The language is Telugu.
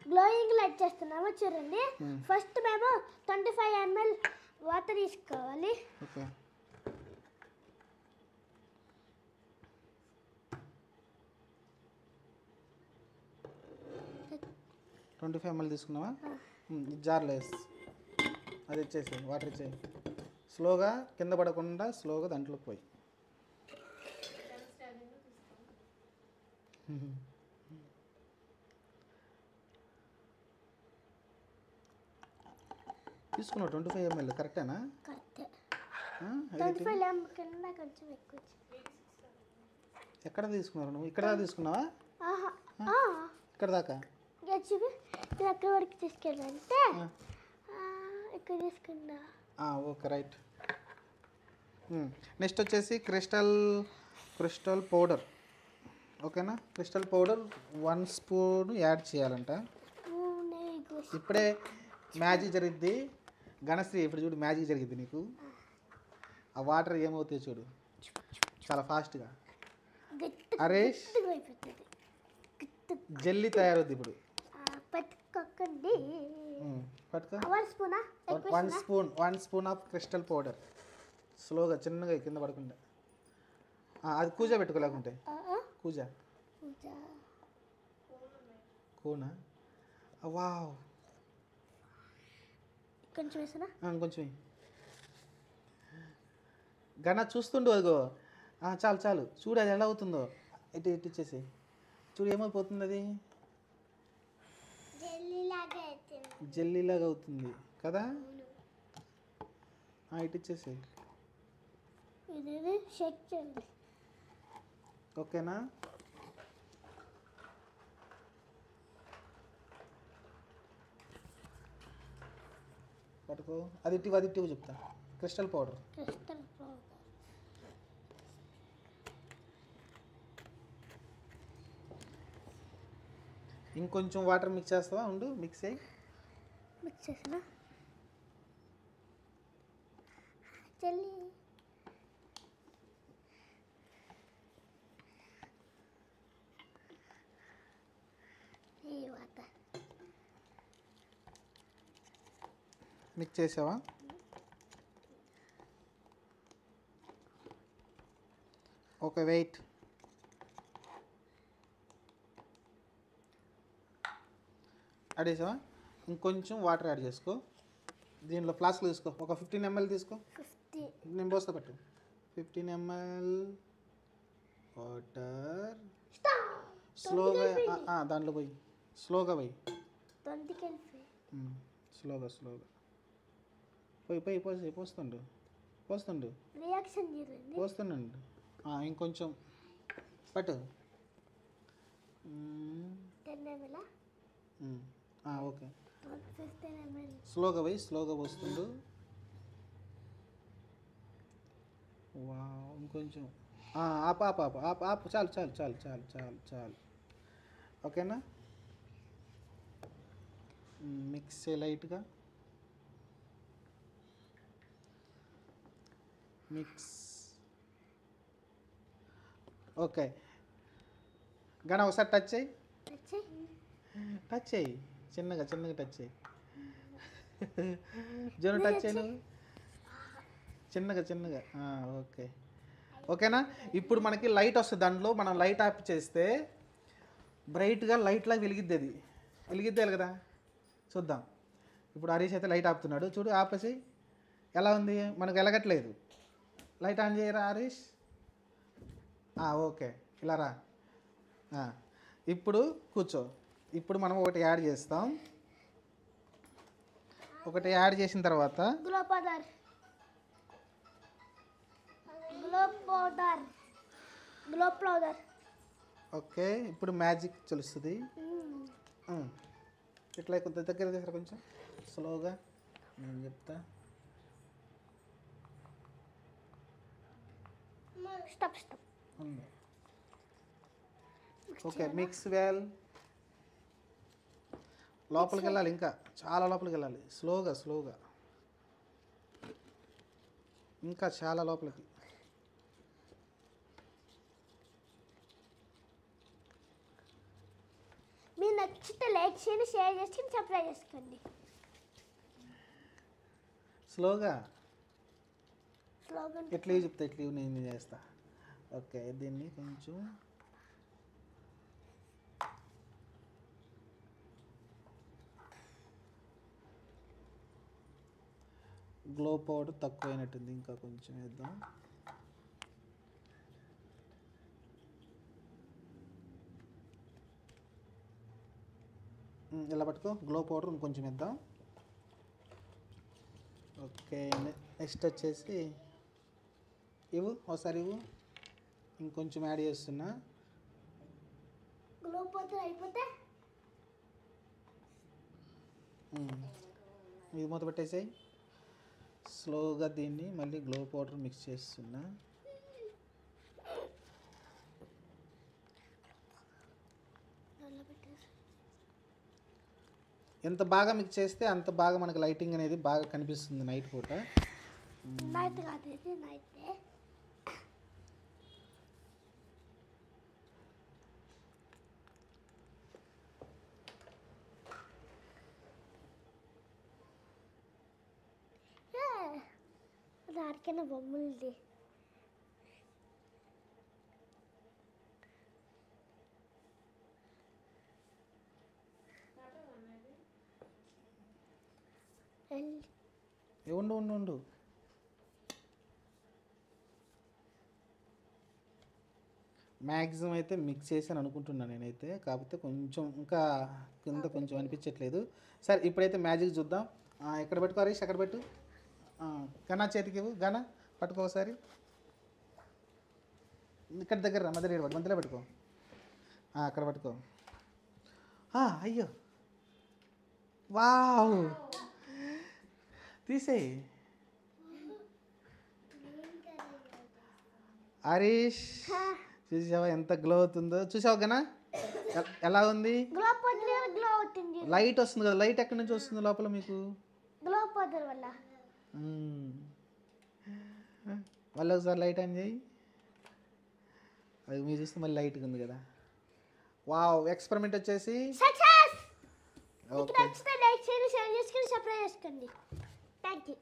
గ్లోయింగ్ లైట్ చేస్తున్నాము చూడండి. ఫస్ట్ మేము 25 ml వాటర్ తీసుకోవాలి. ఓకే 25 ml తీసుకున్నావా? జార్లో వేసి అది ఇచ్చేసి వాటర్ ఇచ్చేయి. స్లోగా కింద పడకుండా స్లోగా దాంట్లో పోయి. తీసుకున్నావు 25 ml కరెక్టేనా? కరెక్టే. 25 ml కన్నా కొంచెం ఎక్కువ. ఎక్కడ తీసుకున్నారు నువ్వు? ఇక్కడ దాకా తీసుకున్నావా? ఇక్కడ దాకా అక్కడ వరకు తీసుకెళ్ళంటే ఇక్కడ తీసుకున్నా. Okay right. నెక్స్ట్ వచ్చేసి క్రిస్టల్ పౌడర్. ఓకేనా? క్రిస్టల్ పౌడర్ 1 స్పూన్ యాడ్ చేయాలంట. ఇప్పుడే మ్యాజిక్ జరిగిద్ది గణశ్రీ. ఇప్పుడు చూడు మ్యాజిక్ జరిగిద్ది నీకు. ఆ వాటర్ ఏమవుతాయి చూడు చాలా ఫాస్ట్గా. హరీష్ జెల్లీ తయారవుద్ది ఇప్పుడు. పట్టుకోకండి. పట్టుకో. 1 స్పూన్ ఆఫ్ క్రిస్టల్ పౌడర్. స్లోగా చిన్నగా కింద పడకుండా. అది కూజా పెట్టుకోలేకుంటే కూజా కూనా. వావ్ కొంచెం వేసినా కొంచెం గణ చూస్తుండు. అదిగో చాలు చాలు చూడు అది ఎలా అవుతుందో. ఇటు ఇటు ఇచ్చేసి చూడు ఏమైపోతుంది. అది జెల్లీలాగా అవుతుంది కదా. ఇటు ఇచ్చేసి ఓకేనా? పట్టుకో. అది ఇటు చెప్తా. క్రిస్టల్ పౌడర్ ఇంకొంచెం వాటర్ మిక్స్ చేస్తావా? ఉండు మిక్స్ చేయి. మిక్స్ చేసినా జెల్లీ. మిక్స్ చేసావా? Okay wait. యాడ్ చేసావా? ఇంకొంచెం వాటర్ యాడ్ చేసుకో. దీనిలో ఫ్లాస్క్లో తీసుకో. ఒక 15 ml తీసుకో. నేను పోస్తా పట్టు. 15 ml వాటర్ స్లోగా దాంట్లో పోయి. స్లోగా పోయి. స్లోగా పోయి పోస్తుండు రియాక్షన్ పోస్తుండండి. ఇంకొంచెం పట్టు. 10 ml. ఓకే స్లోగా పోస్తుండు. ఇంకొంచెం ఆపు. చాలు. ఓకేనా? మిక్స్ లైట్గా మిక్స్. ఓకే గణ ఒకసారి టచ్ చేయి. చిన్నగా టచ్ చేయి. జోను టచ్ చేయి నువ్వు. చిన్నగా. ఓకేనా? ఇప్పుడు మనకి లైట్ వస్తుంది. దాంట్లో మనం లైట్ ఆఫ్ చేస్తే బ్రైట్గా లైట్ లాగా వెలిగిద్దేయాలి కదా. చూద్దాం. ఇప్పుడు హరీష్ అయితే లైట్ ఆపుతున్నాడు. చూడు ఆపేసి. ఎలా ఉంది? మనకు వెలగట్లేదు. లైట్ ఆన్ చేయరా హరీష్. ఓకే ఇలా రా. ఇప్పుడు కూర్చో. ఇప్పుడు మనం ఒకటి యాడ్ చేస్తాం. ఒకటి యాడ్ చేసిన తర్వాత గ్లో పౌడర్. ఓకే ఇప్పుడు మ్యాజిక్ తెలుస్తుంది. ఇట్లా కొంత దగ్గర చేసారు. కొంచెం స్లోగా నేను చెప్తా. స్టాప్. Okay mix well. లోపలికి వెళ్ళాలి. ఇంకా చాలా లోపలికి వెళ్ళాలి. స్లోగా ఇంకా చాలా లోపలికి. మీరు నాకు నచ్చితే లైక్ చేయండి, షేర్ చేసుకుని సబ్స్క్రైబ్ చేసుకోండి. స్లోగా స్లోగన్ ఎట్లా చెప్తా, ఎట్లా నేను చేస్తా. ఓకే, దీన్ని కొంచెం గ్లో పౌడర్ తక్కువైనట్టుంది, ఇంకా కొంచెం వేద్దాం. ఇలా పట్టుకో, గ్లో పౌడర్ ఇంకొంచెం వేద్దాం. ఓకే, నెక్స్ట్ వచ్చేసి ఇవ్వు, ఒకసారి ఇవ్వు, ఇంకొంచెం యాడ్ చేస్తున్నా. గ్లో పౌడర్ అయిపోతే ఇది మూత పెట్టేసాయి. స్లోగా దీన్ని మళ్ళీ గ్లో పౌడర్ మిక్స్ చేస్తున్నా. ఎంత బాగా మిక్స్ చేస్తే అంత బాగా మనకి లైటింగ్ అనేది బాగా కనిపిస్తుంది నైట్ పూట. నైట్ కాదు, ఇది నైట్. దానికైనా బొమ్మలుది. ఉండు ఉండు ఉండు. మ్యాక్సిమం అయితే మిక్స్ చేసాను అనుకుంటున్నాను నేనైతే, కాకపోతే కొంచెం ఇంకా కింద కొంచెం అనిపించట్లేదు. సరే, ఇప్పుడైతే మ్యాజిక్ చూద్దాం. ఎక్కడ పెట్టుకో హరీష్, అక్కడ పెట్టు. గనా చేతికి ఇవ్వు, గనా పట్టుకో ఒకసారి. ఇక్కడ దగ్గర రా, మధ్యలో పెట్టుకో. అక్కడ పట్టుకో. అయ్యో, వావ్, తీసేయి. హరీష్, చూసావా ఎంత గ్లో అవుతుందో? చూసావు గనా ఎలా ఉంది? గ్లో పౌడర్ గ్లో అవుతుంది. లైట్ వస్తుంది కదా, లైట్ ఎక్కడి నుంచి వస్తుంది లోపల మీకు? గ్లో పౌడర్ వల్ల. మళ్ళీ ఒకసారి లైట్ ఆన్ చేయి. అది మీరు చూస్తే మళ్ళీ లైట్గా ఉంది కదా. వావ్, ఎక్స్పెరిమెంట్ వచ్చేసి సక్సెస్. ఓకే. నచ్చితే లైక్ చేయండి, షేర్ చేసుకుని సబ్స్క్రైబ్ చేసుకోండి. Thank you.